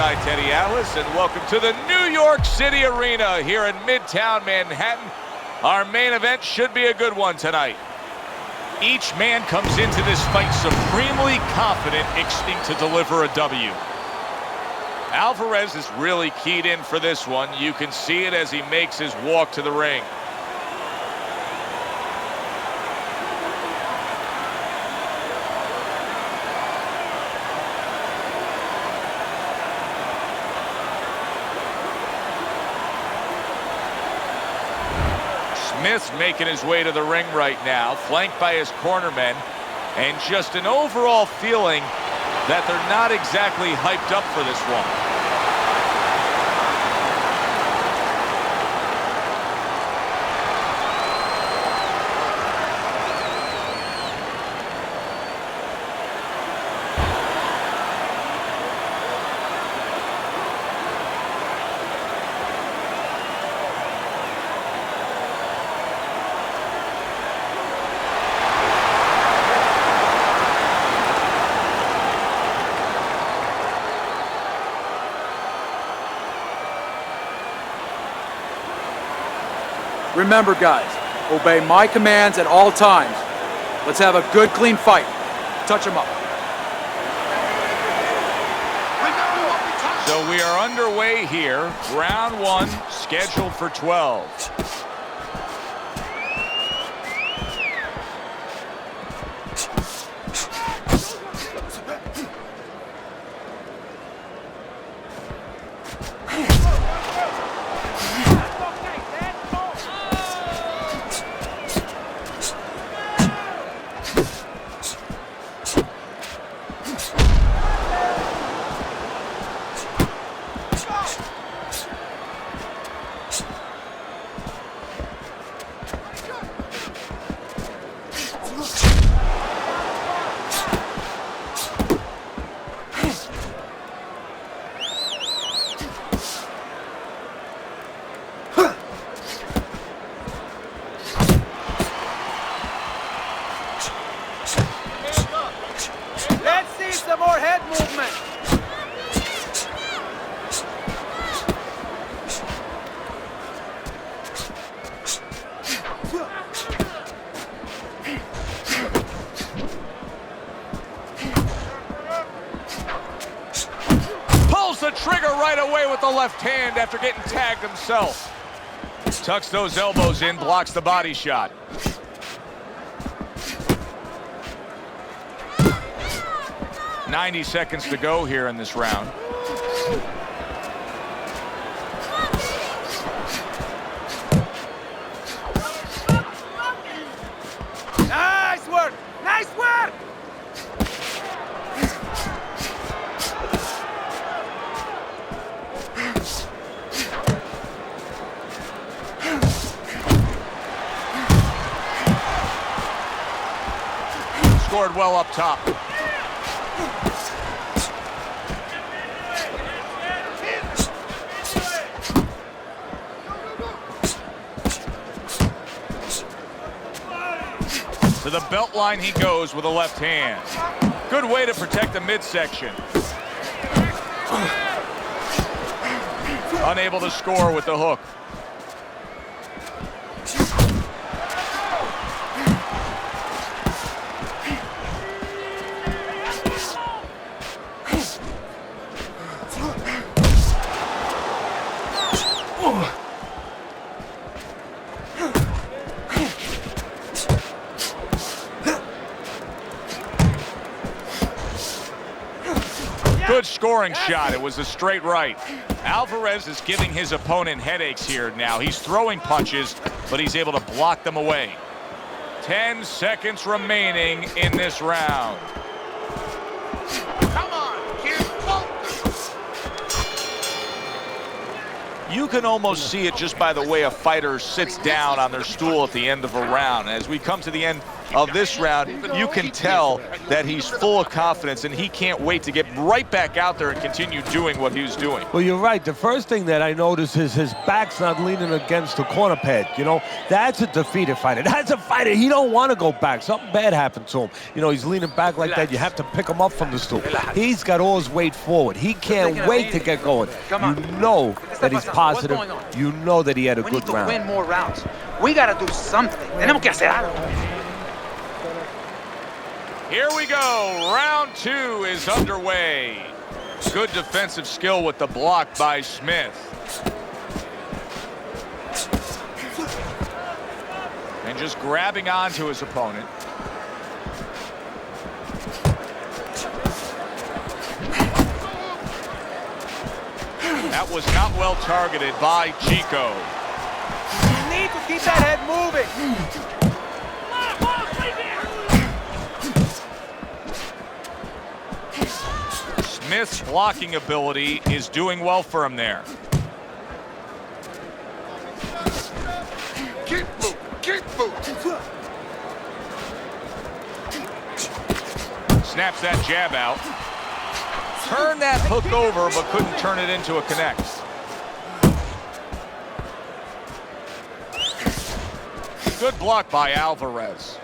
Hi, Teddy Atlas, and welcome to the New York City Arena here in Midtown Manhattan. Our main event should be a good one tonight. Each man comes into this fight supremely confident, expecting to deliver a W. Alvarez is really keyed in for this one. You can see it as he makes his walk to the ring. Smith's making his way to the ring right now, flanked by his cornermen, and just an overall feeling that they're not exactly hyped up for this one. Remember, guys, obey my commands at all times. Let's have a good, clean fight. Touch him up. So we are underway here. Round one, scheduled for 12. Some more head movement. Pulls the trigger right away with the left hand after getting tagged himself. Tucks those elbows in, blocks the body shot. "90 seconds to go here in this round. Nice work! Nice work! Scored well up top. To the belt line he goes with a left hand. Good way to protect the midsection. Unable to score with the hook. Good scoring shot. It was a straight right. Alvarez is giving his opponent headaches here now. He's throwing punches, but he's able to block them away. 10 seconds remaining in this round. Come on, kid. You can almost see it just by the way a fighter sits down on their stool at the end of a round. As we come to the end, of this round, you can tell that he's full of confidence and he can't wait to get right back out there and continue doing what he was doing. Well, you're right. The first thing that I notice is his back's not leaning against the corner pad. You know, that's a defeated fighter. That's a fighter. He don't want to go back. Something bad happened to him. You know, he's leaning back like that. You have to pick him up from the stool. He's got all his weight forward. He can't wait to get going. You know that he's positive. You know that he had a good round. We need to win more rounds. We got to do something. Tenemos que hacer algo. Here we go. Round 2 is underway. Good defensive skill with the block by Smith. And just grabbing onto his opponent. That was not well targeted by Chico. You need to keep that head moving. Smith's blocking ability is doing well for him there. Keep moving. Snaps that jab out. Turned that hook over, but couldn't turn it into a connect. Good block by Alvarez.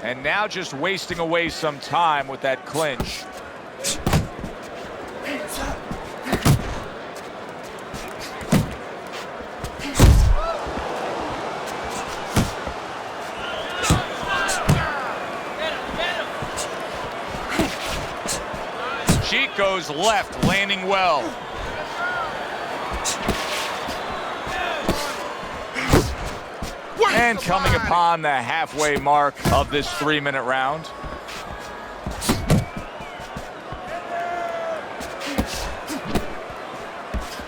And now just wasting away some time with that clinch. Chico's left, landing well. And coming upon the halfway mark of this 3-minute round.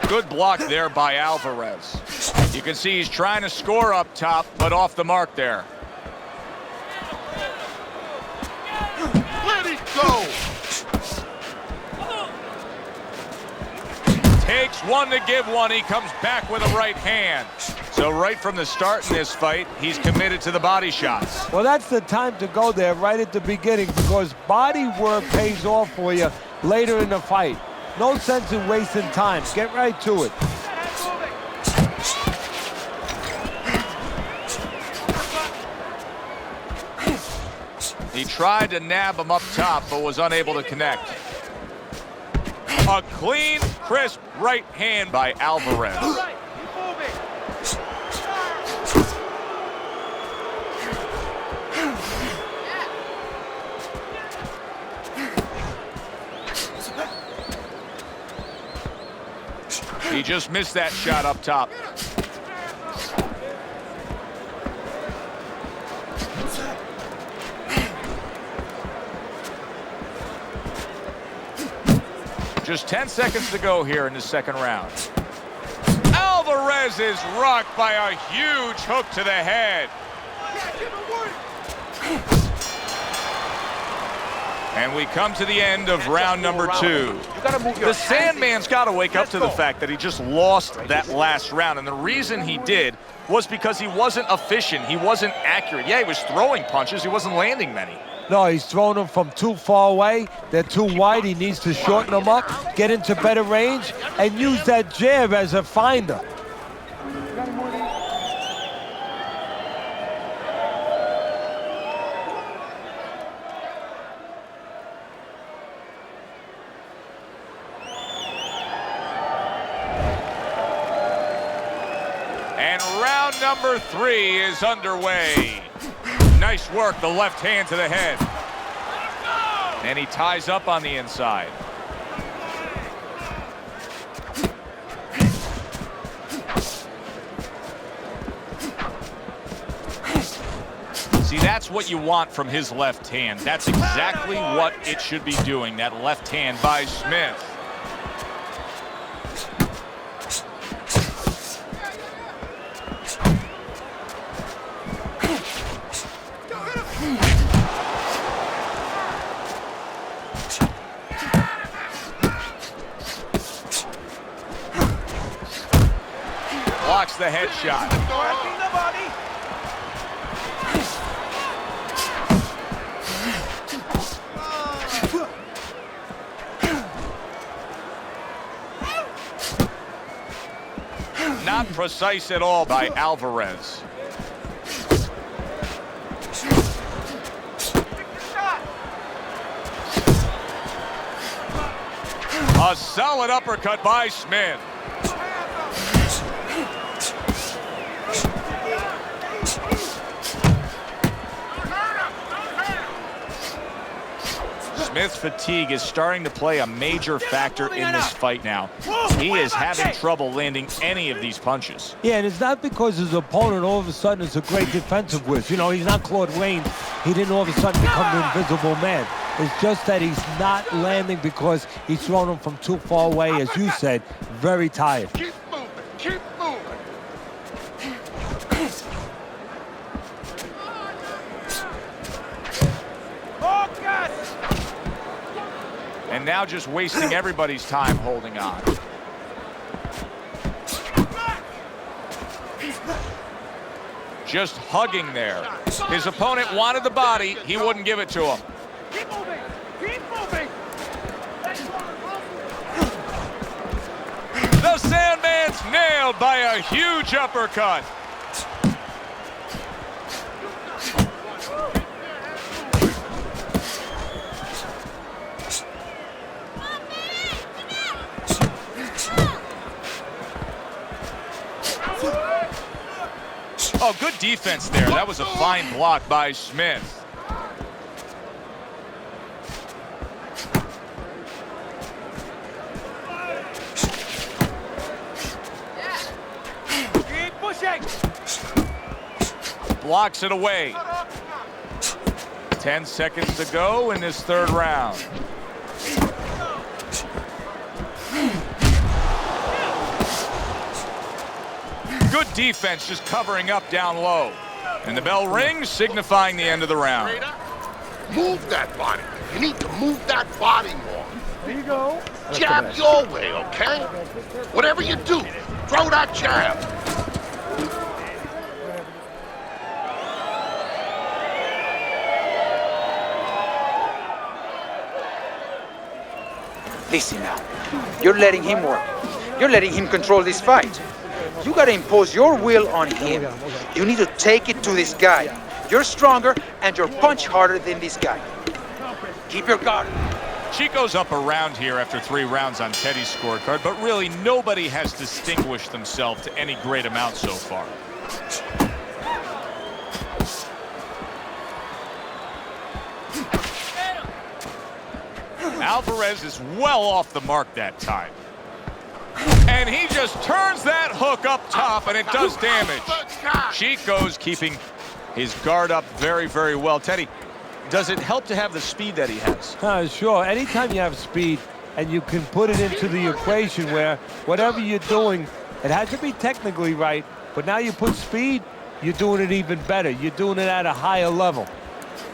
Good block there by Alvarez. You can see he's trying to score up top, but off the mark there. Let it go. Takes one to give one. He comes back with a right hand. So right from the start in this fight, he's committed to the body shots. Well, that's the time to go there right at the beginning because body work pays off for you later in the fight. No sense in wasting time. Get right to it. He tried to nab him up top, but was unable to connect. A clean, crisp right hand by Alvarez. He just missed that shot up top. Just 10 seconds to go here in the second round. Alvarez is rocked by a huge hook to the head. And we come to the end of round number 2. The Sandman's got to wake up to the fact that he just lost that last round. And the reason he did was because he wasn't efficient. He wasn't accurate. Yeah, he was throwing punches. He wasn't landing many. No, he's throwing them from too far away. They're too wide. He needs to shorten them up, get into better range, and use that jab as a finder. And round number 3 is underway. Nice work, the left hand to the head. And he ties up on the inside. See, that's what you want from his left hand. That's exactly what it should be doing, that left hand by Smith. Blocks the headshot. Not precise at all by Alvarez. A solid uppercut by Smith. Smith's fatigue is starting to play a major factor in this fight now. He is having trouble landing any of these punches. Yeah, and it's not because his opponent all of a sudden is a great defensive whiz. You know, he's not Claude Rains. He didn't all of a sudden become the invisible man. It's just that he's not landing because he's throwing him from too far away, as you said, very tired. Keep moving. Keep moving. And now just wasting everybody's time holding on. Just hugging there. His opponent wanted the body. He wouldn't give it to him. Keep moving. Keep moving. The Sandman's nailed by a huge uppercut. Oh, good defense there. That was a fine block by Smith. Keep pushing. Blocks it away. 10 seconds to go in this third round. Good defense, just covering up down low. And the bell rings, signifying the end of the round. Move that body. You need to move that body more. There you go. Jab your way, okay? Whatever you do, throw that jab. Listen now. You're letting him work. You're letting him control this fight. You gotta impose your will on him. You need to take it to this guy. You're stronger and you're punch harder than this guy. Keep your guard. Chico's up around here after 3 rounds on Teddy's scorecard, but really nobody has distinguished themselves to any great amount so far. Alvarez is well off the mark that time. And he just turns that hook up top, and it does damage. Chico's keeping his guard up very, very well. Teddy, does it help to have the speed that he has? Sure. Anytime you have speed and you can put it into the equation where whatever you're doing, it has to be technically right, but now you put speed, you're doing it even better. You're doing it at a higher level.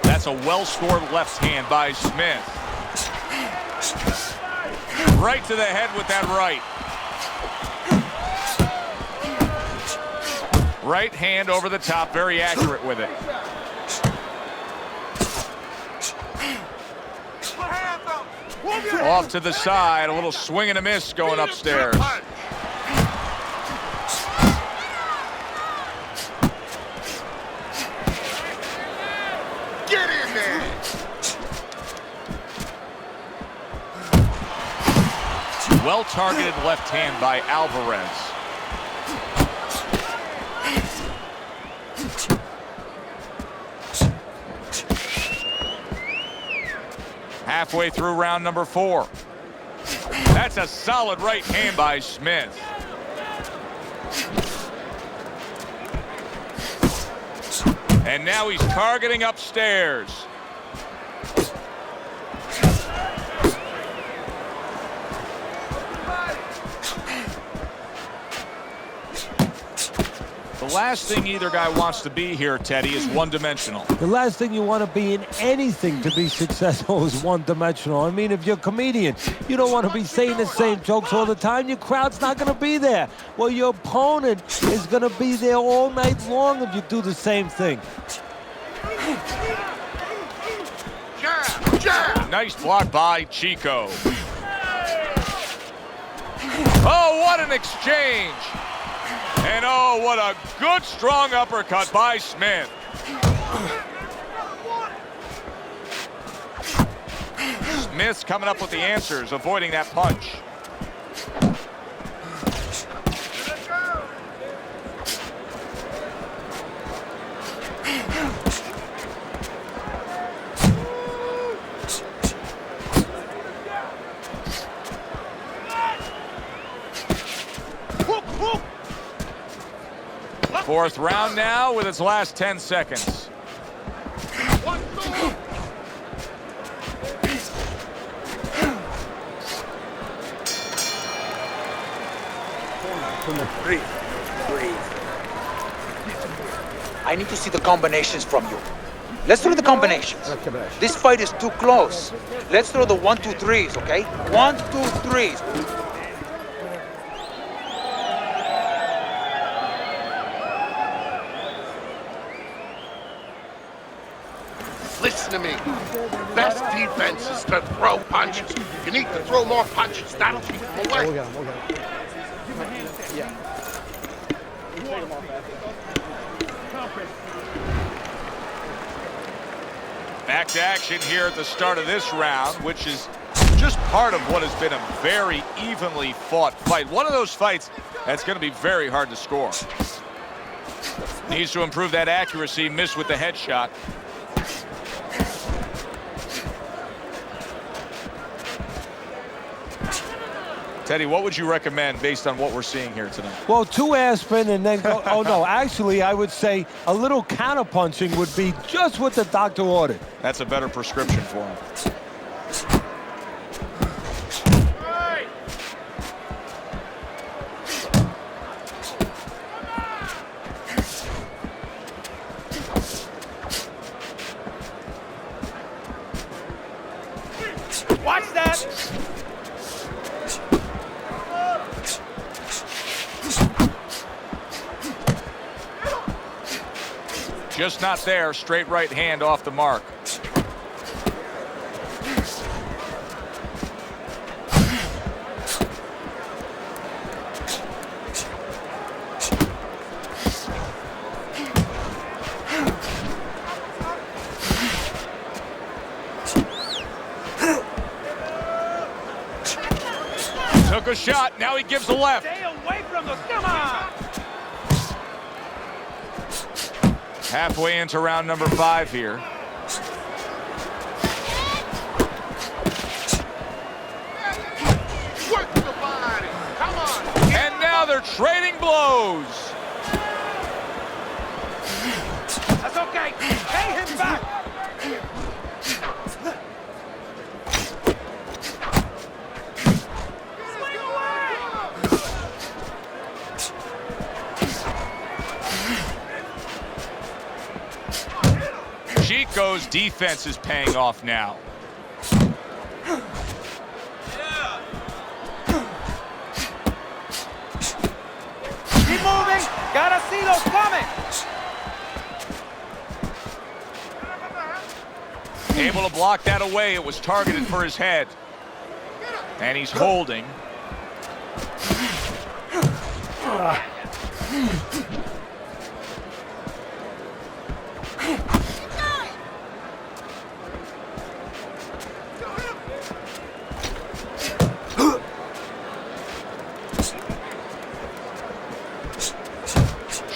That's a well-scored left hand by Smith. Right to the head with that right. Right hand over the top, very accurate with it. Off to the side, a little swing and a miss going upstairs. Get in there. Well-targeted left hand by Alvarez. Halfway through round number 4. That's a solid right hand by Smith. And now he's targeting upstairs. The last thing either guy wants to be here, Teddy, is one-dimensional. The last thing you want to be in anything to be successful is one-dimensional. I mean, if you're a comedian, you don't want to be saying the same jokes all the time. Your crowd's not going to be there. Well, your opponent is going to be there all night long if you do the same thing. Jab, jab. Nice block by Chico. Oh, what an exchange. And oh, what a good, strong uppercut by Smith. Smith's coming up with the answers, avoiding that punch. Fourth round now with its last 10 seconds. Breathe. I need to see the combinations from you. Let's throw the combinations. This fight is too close. Let's throw the 1, 2, 3s, okay? 1, 2, 3s. Listen to me. Best defense is to throw punches. You need to throw more punches. That'll keep them away. Back to action here at the start of this round, which is just part of what has been a very evenly fought fight. One of those fights that's going to be very hard to score. Needs to improve that accuracy, missed with the headshot. Teddy, what would you recommend based on what we're seeing here tonight? Well, 2 aspirin and then go. Oh, no, actually, I would say a little counterpunching would be just what the doctor ordered. That's a better prescription for him. Watch that! Just not there. Straight right hand off the mark. Took a shot. Now he gives a left. Stay away from the stomach! Halfway into round number 5 here. Work the body. Come on. And now they're trading blows. That's okay. Pay him back! Chico's defense is paying off now. Keep moving! Gotta see those coming! Able to block that away. It was targeted for his head. And he's holding.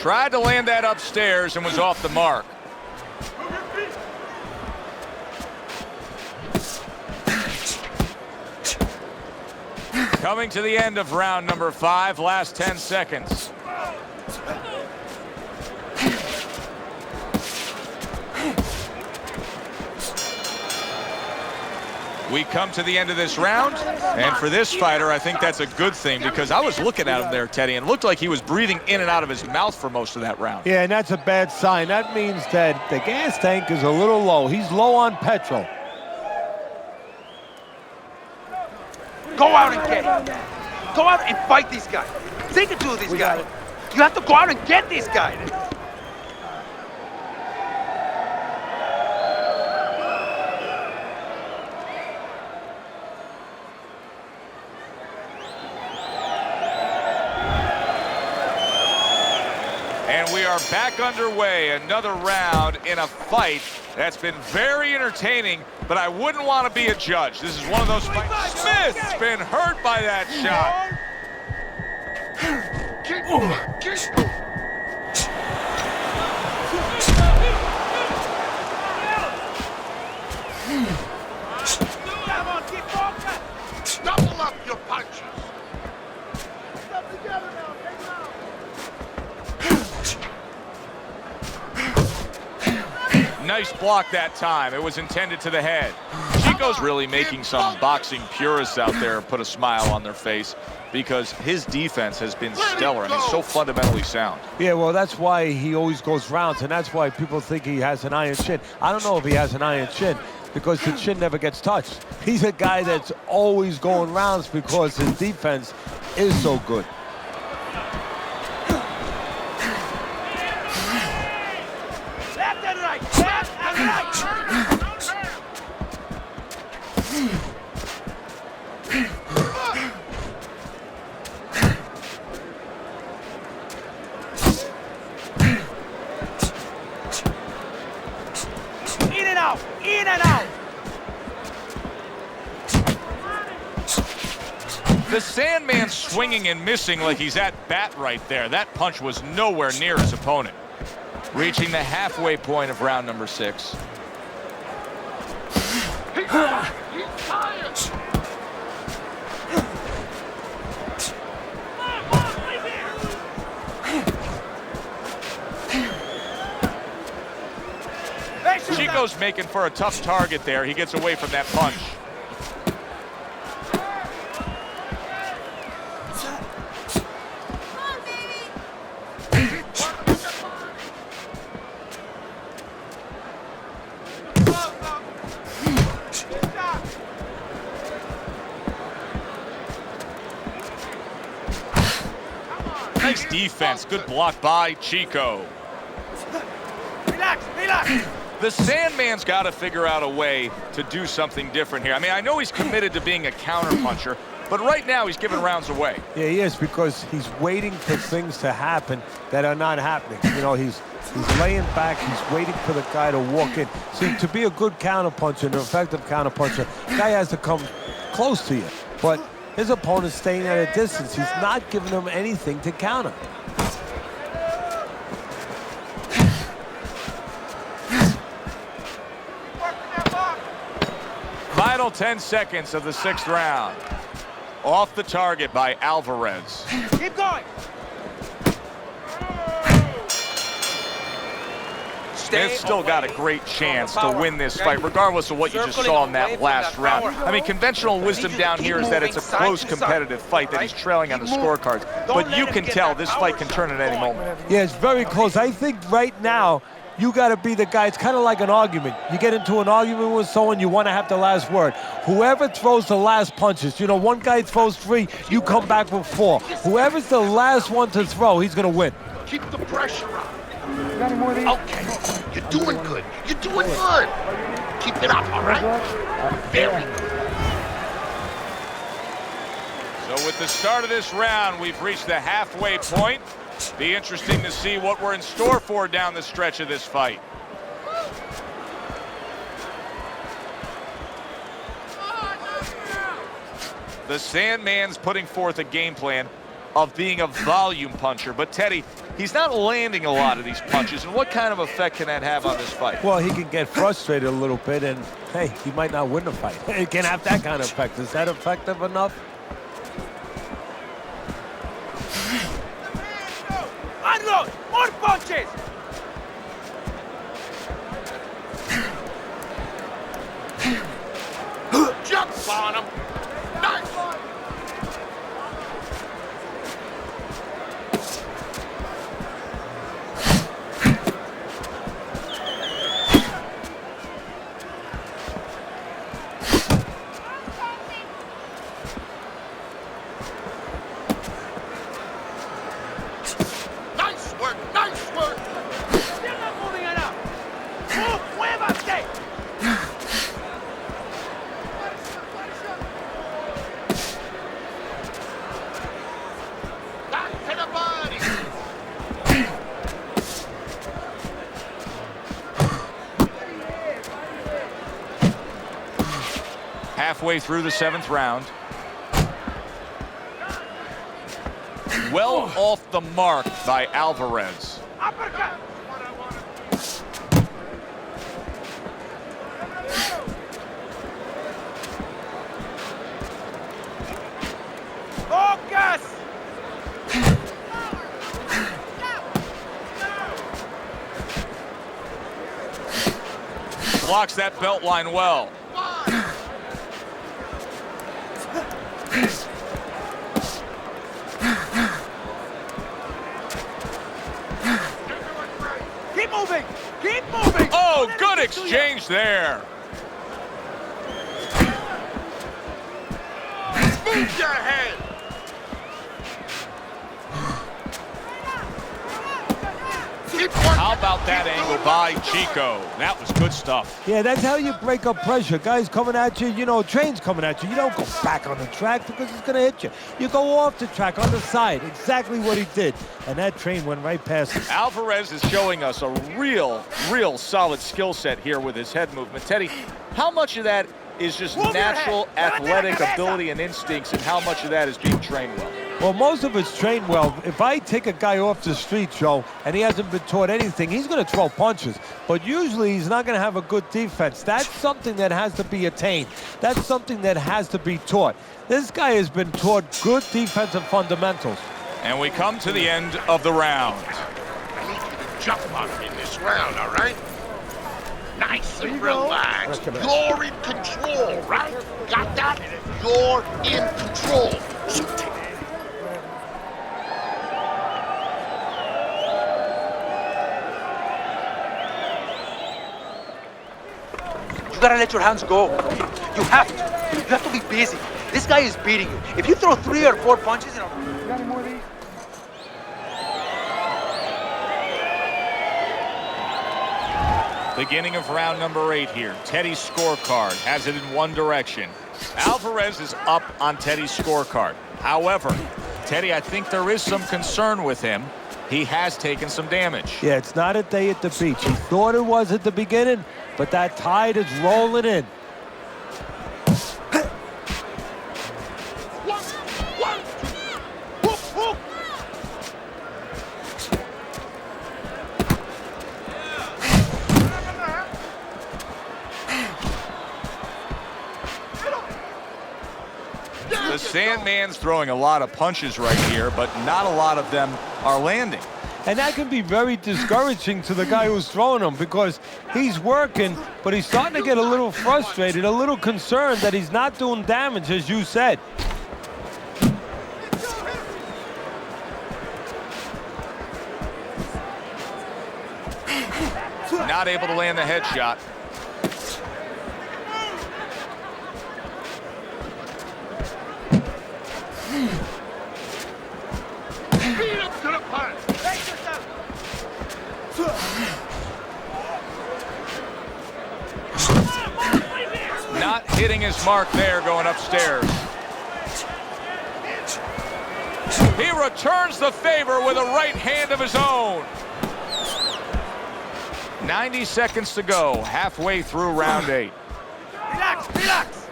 Tried to land that upstairs and was off the mark. Coming to the end of round number 5, last 10 seconds. We come to the end of this round, and for this fighter, I think that's a good thing because I was looking at him there, Teddy, and it looked like he was breathing in and out of his mouth for most of that round. Yeah, and that's a bad sign. That means that the gas tank is a little low. He's low on petrol. Go out and get it. Go out and fight this guy. Take it to this guy. You have to go out and get this guy. And we are back underway. Another round in a fight that's been very entertaining, but I wouldn't want to be a judge. This is one of those fights. Smith's been hurt by that shot. Double up your punches. Nice block that time. It was intended to the head. Chico's really making some boxing purists out there put a smile on their face because his defense has been stellar. I mean, so fundamentally sound. Yeah, well, that's why he always goes rounds, and that's why people think he has an iron chin. I don't know if he has an iron chin because the chin never gets touched. He's a guy that's always going rounds because his defense is so good. Left and right, left and right. In and out, in and out. The Sandman swinging and missing like he's at bat right there. That punch was nowhere near his opponent. Reaching the halfway point of round number 6. He's tired. Chico's making for a tough target there. He gets away from that punch. Nice defense. Good block by Chico. Relax, relax. The Sandman's got to figure out a way to do something different here. I mean, I know he's committed to being a counterpuncher, but right now he's giving rounds away. Yeah, he is, because he's waiting for things to happen that are not happening. You know, he's laying back, he's waiting for the guy to walk in. See, to be a good counterpuncher, an effective counterpuncher, the guy has to come close to you. But his opponent's staying at a distance. He's not giving him anything to counter. Final 10 seconds of the 6th round. Off the target by Alvarez. Keep going. Smith's still got a great chance to win this fight, regardless of what you just saw in that last round. I mean, conventional wisdom down here is that it's a close competitive fight, that he's trailing on the scorecards. But you can tell this fight can turn at any moment. Yeah, it's very close. I think right now, you got to be the guy. It's kind of like an argument. You get into an argument with someone, you want to have the last word. Whoever throws the last punches, you know, one guy throws 3, you come back with 4. Whoever's the last one to throw, he's going to win. Keep the pressure on. Okay, you're doing good. You're doing good. Keep it up, all right? Very good. So with the start of this round, we've reached the halfway point. Be interesting to see what we're in store for down the stretch of this fight. The Sandman's putting forth a game plan of being a volume puncher, but Teddy, he's not landing a lot of these punches, and what kind of effect can that have on this fight? Well, he can get frustrated a little bit, and hey, he might not win the fight. It can have that kind of effect. Is that effective enough? Unload! More punches! Jump on him. Nice. Nice work, nice work. Still not moving enough. Move, muévase. Back to the body. halfway through the 7th round. Well off the mark by Alvarez. Uppercut. Focus. Blocks that belt line well. Keep moving. Keep moving. Oh, good exchange there. Move your head. How about that angle by Chico? That was good stuff. Yeah, that's how you break up pressure. Guys coming at you, you know, train's coming at you. You don't go back on the track because it's going to hit you. You go off the track on the side. Exactly what he did. And that train went right past him. Alvarez is showing us a real solid skill set here with his head movement. Teddy, how much of that is just natural athletic ability and instincts, and how much of that is being trained well? Well, most of it's trained well. If I take a guy off the street, Joe, and he hasn't been taught anything, he's going to throw punches. But usually he's not going to have a good defense. That's something that has to be attained. That's something that has to be taught. This guy has been taught good defensive fundamentals. And we come to the end of the round. I need you to jump on me in this round, all right? Nice and relaxed. You're in control, right? Got that? You're in control. So take it. You gotta let your hands go. You have to. You have to be busy. This guy is beating you. If you throw 3 or 4 punches in a... You got any more of these? Beginning of round number 8 here. Teddy's scorecard has it in one direction. Alvarez is up on Teddy's scorecard. However, Teddy, I think there is some concern with him. He has taken some damage. Yeah, it's not a day at the beach. He thought it was at the beginning, but that tide is rolling in. The Sandman's throwing a lot of punches right here, but not a lot of them are landing. And that can be very discouraging to the guy who's throwing them because he's working, but he's starting to get a little frustrated, a little concerned that he's not doing damage, as you said. Not able to land the headshot. Beat him to the punch. Not hitting his mark there going upstairs. He returns the favor with a right hand of his own. 90 seconds to go, halfway through round 8. Relax, relax.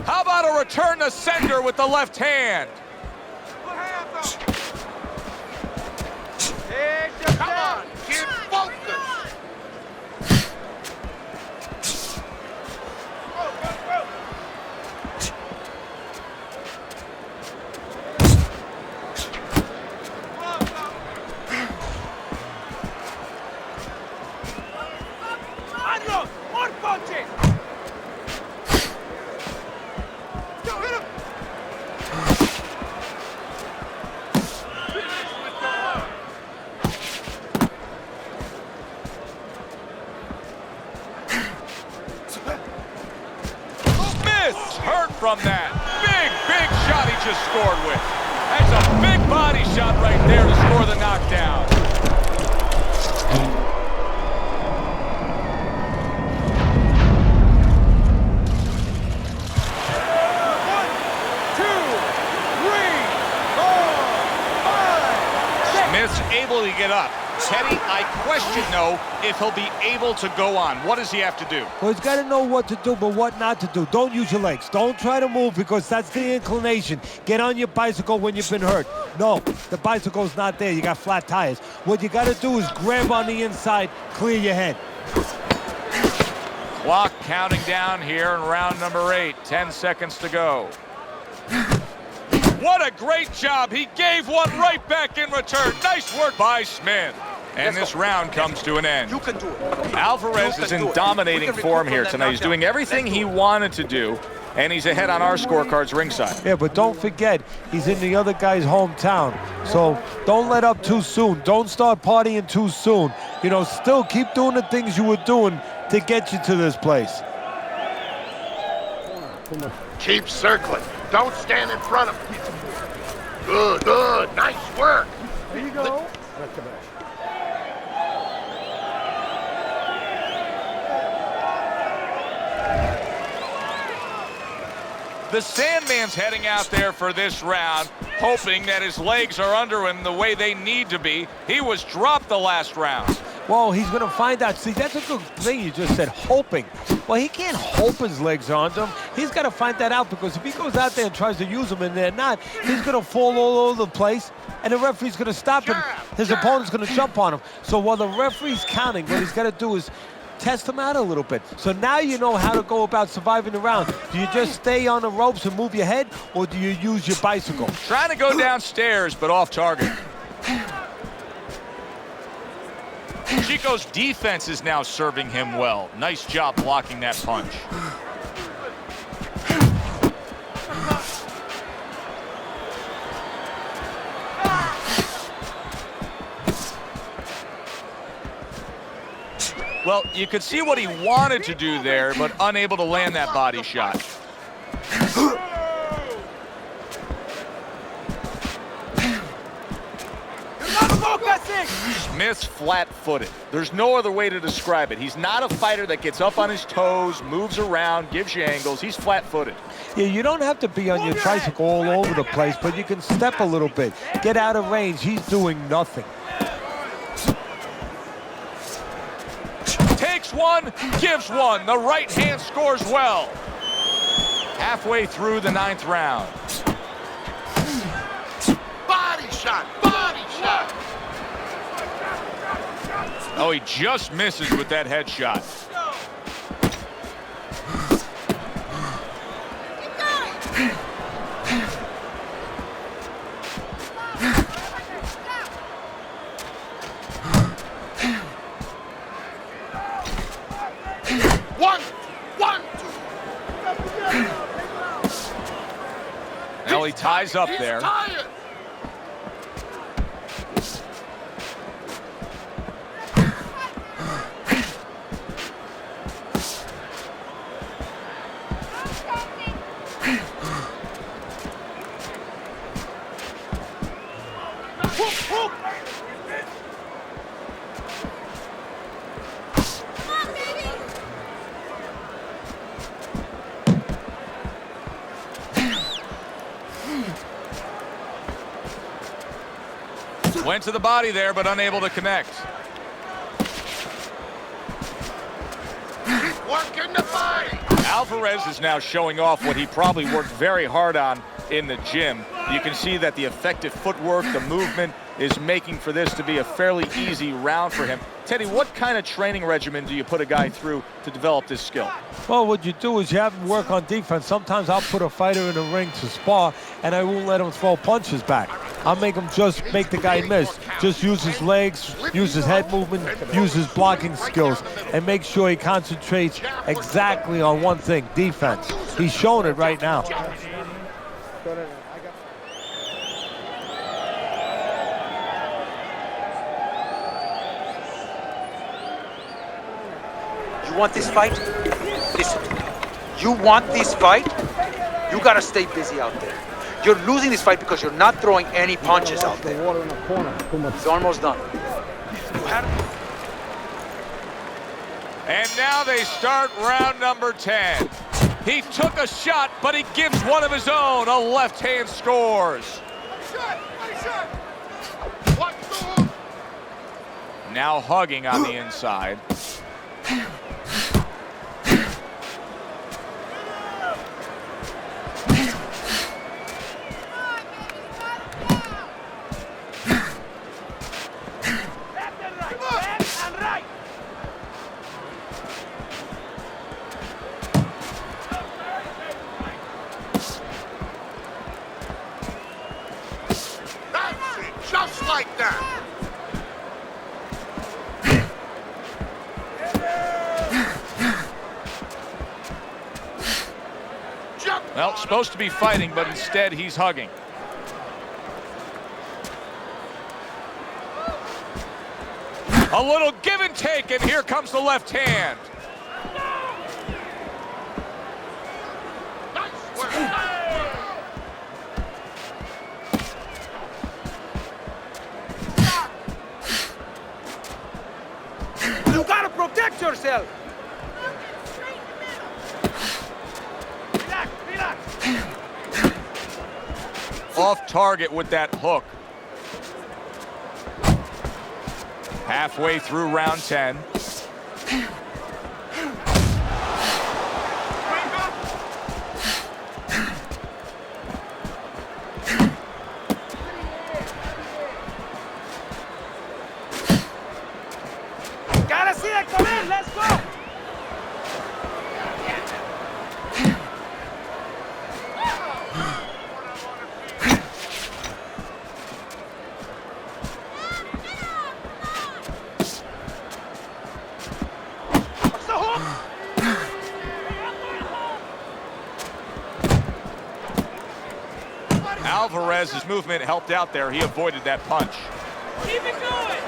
How about a return to sender with the left hand? Put hands up. Come on, kid, focus. Unload. More punches. Go, hit him. Miss! Hurt from that. Big shot he just scored with. That's a big body shot right there to score the knockdown. Smith's able to get up. Teddy, I question, though, if he'll be able to go on. What does he have to do? Well, he's got to know what to do, but what not to do. Don't use your legs. Don't try to move because that's the inclination. Get on your bicycle when you've been hurt. No, the bicycle's not there. You got flat tires. What you got to do is grab on the inside, clear your head. Clock counting down here in round number 8. 10 seconds to go. What a great job. He gave one right back in return. Nice work by Smith. And this round comes to an end. You can do it. Alvarez is in dominating form here tonight. He's doing everything he wanted to do, and he's ahead on our scorecards ringside. Yeah, but don't forget, he's in the other guy's hometown. So don't let up too soon. Don't start partying too soon. You know, still keep doing the things you were doing to get you to this place. Keep circling. Don't stand in front of him. Good, good. Nice work. There you go. The Sandman's heading out there for this round, hoping that his legs are under him the way they need to be. He was dropped the last round. Well, he's going to find out. See, that's a good thing you just said, hoping. Well, he can't hope his legs are under him. He's got to find that out because if he goes out there and tries to use them and they're not, he's going to fall all over the place and the referee's going to stop him. His opponent's going to jump on him. So while the referee's counting, what he's got to do is test him out a little bit. So now you know how to go about surviving the round. Do you just stay on the ropes and move your head, or do you use your bicycle? Trying to go downstairs, but off target. Chico's defense is now serving him well. Nice job blocking that punch. Well, you could see what he wanted to do there, but unable to land that body shot. Smith's flat-footed. There's no other way to describe it. He's not a fighter that gets up on his toes, moves around, gives you angles. He's flat-footed. Yeah, you don't have to be on your tricycle all over the place, but you can step a little bit. Get out of range. He's doing nothing. Takes one, gives one. The right hand scores well. Halfway through the 9th round. Body shot, body shot. Oh, he just misses with that headshot. One, Now he ties up there. Tired. Went to the body there, but unable to connect. Keep working the body. Alvarez is now showing off what he probably worked very hard on in the gym. You can see that the effective footwork, the movement, is making for this to be a fairly easy round for him. Teddy, what kind of training regimen do you put a guy through to develop this skill? Well, what you do is you have him work on defense. Sometimes I'll put a fighter in the ring to spar, and I won't let him throw punches back. I'll make him just make the guy miss. Just use his legs, use his head movement, use his blocking skills, and make sure he concentrates exactly on one thing, defense. He's showing it right now. You want this fight? Listen to me. You want this fight? You gotta stay busy out there. You're losing this fight because you're not throwing any punches out there. It's almost done. And now they start round number 10. He took a shot, but he gives one of his own. A left hand scores. Now hugging on the inside. Just like that. Well, supposed to be fighting, but instead he's hugging. A little give and take, and here comes the left hand. Nice work. You gotta protect yourself. Relax, relax. Off target with that hook. Halfway through round 10. Gotta see it come in. Let's go. What's the hook? Alvarez's movement helped out there. He avoided that punch. Keep it going.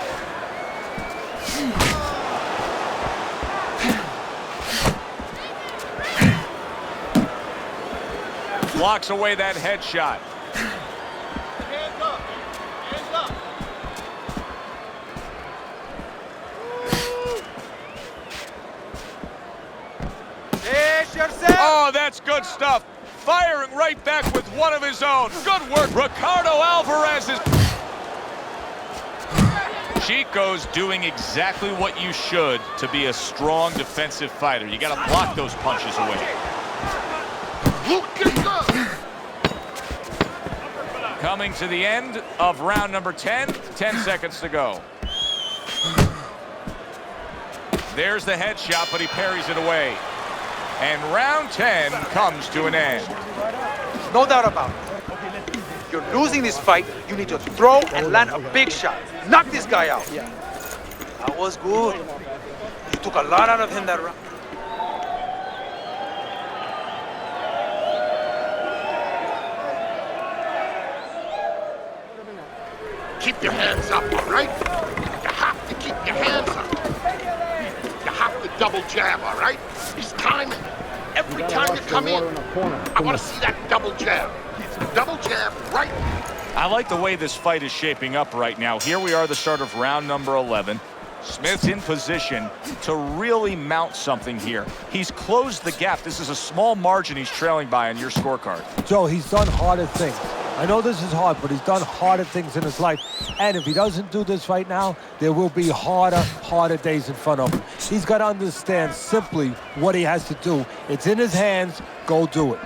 Blocks away that headshot. Hands up. Hands up. Brace yourself. Oh, that's good stuff. Firing right back with one of his own. Good work. Ricardo Alvarez is... Chico's doing exactly what you should to be a strong defensive fighter. You got to block those punches away. Look at that. Coming to the end of round number 10. 10 seconds to go. There's the headshot, but he parries it away. And round 10 comes to an end. No doubt about it. You're losing this fight. You need to throw and land a big shot. Knock this guy out. That was good. You took a lot out of him that round. Keep your hands up, all right? You have to keep your hands up. You have to double jab, all right? He's timing. Every time you come in, I want to see that double jab. Double jab, right? I like the way this fight is shaping up right now. Here we are, the start of round number 11. Smith's in position to really mount something here. He's closed the gap. This is a small margin he's trailing by on your scorecard. Joe, he's done harder things. I know this is hard, but he's done harder things in his life. And if he doesn't do this right now, there will be harder days in front of him. He's got to understand simply what he has to do. It's in his hands. Go do it.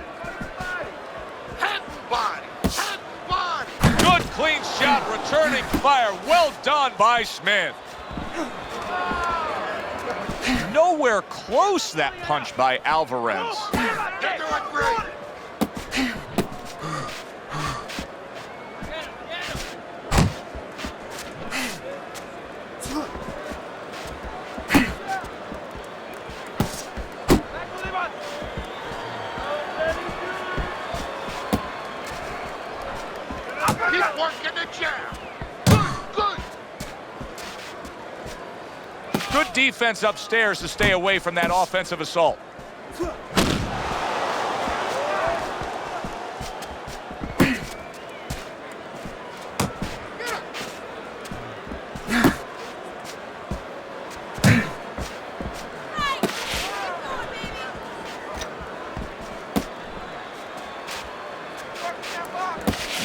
Head body, head body. Good clean shot, returning fire. Well done by Smith. Nowhere close that punch by Alvarez. You're doing great. Keep working the jab. Good, good. Good defense upstairs to stay away from that offensive assault.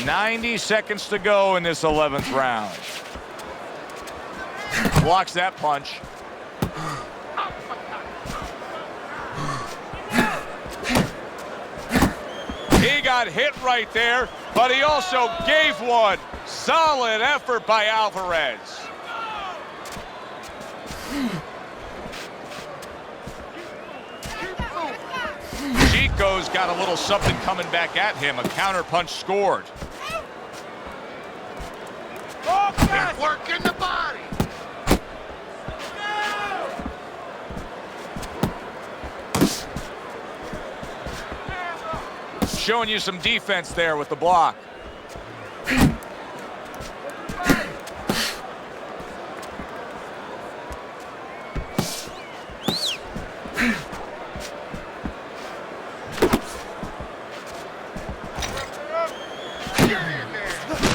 .90 seconds to go in this 11th round. Blocks that punch. He got hit right there, but he also gave one. Solid effort by Alvarez. Chico's got a little something coming back at him. A counter punch scored. He's working the body. Showing you some defense there with the block.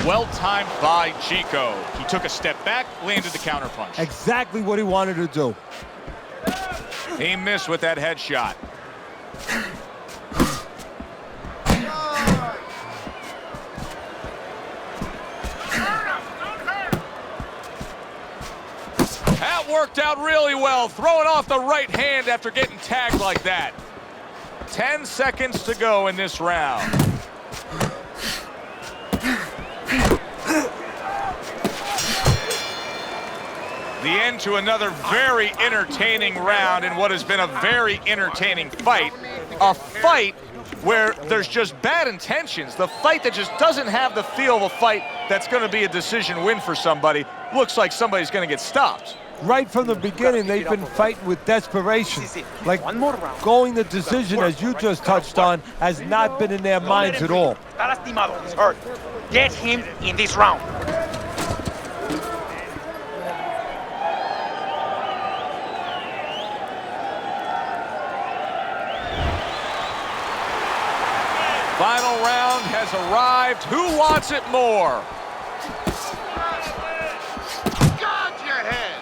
Well timed by Chico. He took a step back, landed the counter punch. Exactly what he wanted to do. He missed with that headshot. That worked out really well, throwing off the right hand after getting tagged like that. 10 seconds to go in this round. The end to another very entertaining round in what has been a very entertaining fight. A fight where there's just bad intentions. The fight that just doesn't have the feel of a fight that's going to be a decision win for somebody. Looks like somebody's going to get stopped. Right from the beginning, they've been fighting with desperation. Like going the decision, as you just touched on, has not been in their minds at all. He's hurt. Get him in this round. Final round has arrived. Who wants it more? Guard your head.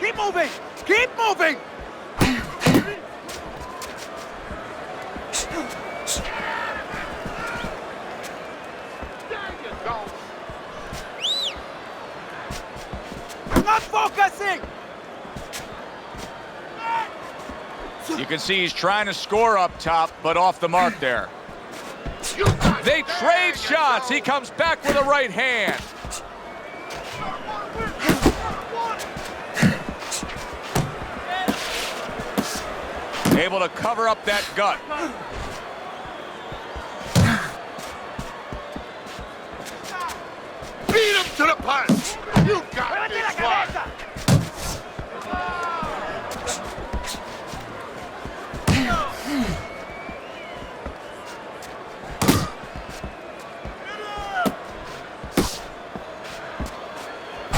Keep moving! Keep moving! There you go. I'm not focusing! You can see he's trying to score up top, but off the mark there. You got They it. There trade you shots. go. He comes back with a right hand. Able to cover up that gut. Beat him to the punch. You got this one.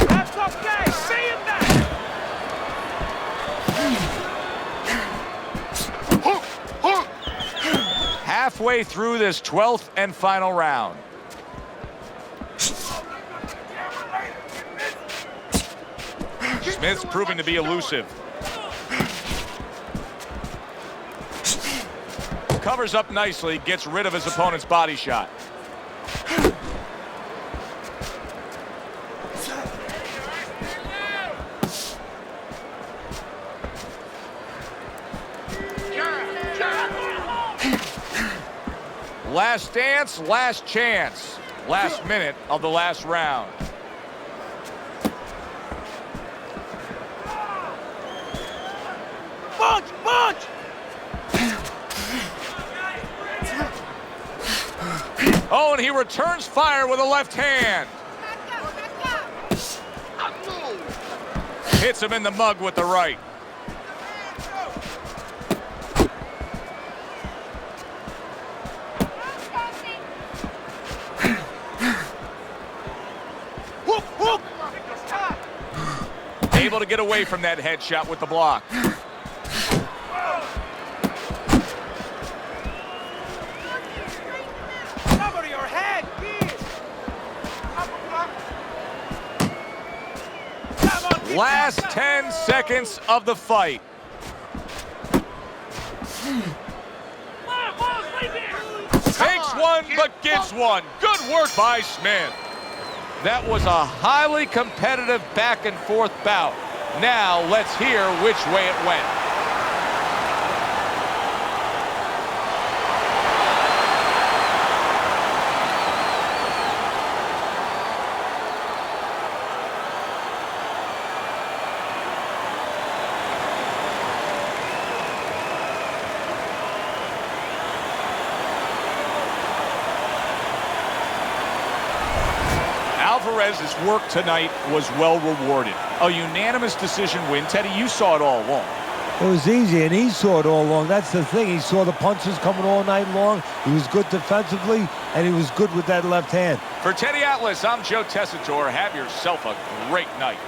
That's okay. See him back. Hook, hook. Halfway through this 12th and final round. Smith's proving to be elusive. Covers up nicely, gets rid of his opponent's body shot. Last dance, last chance. Last minute of the last round. Punch! Punch! Oh, and he returns fire with a left hand. Hits him in the mug with the right. Hook! Hook! Able to get away from that headshot with the block. Cover your head, kid. Come on, Last 10 seconds of the fight. Takes one, but gives one. Good work by Smith. That was a highly competitive back and forth bout. Now let's hear which way it went. Alvarez's work tonight was well rewarded. A unanimous decision win. Teddy, you saw it all along. It was easy, and he saw it all along. That's the thing. He saw the punches coming all night long. He was good defensively, and he was good with that left hand. For Teddy Atlas, I'm Joe Tessitore. Have yourself a great night.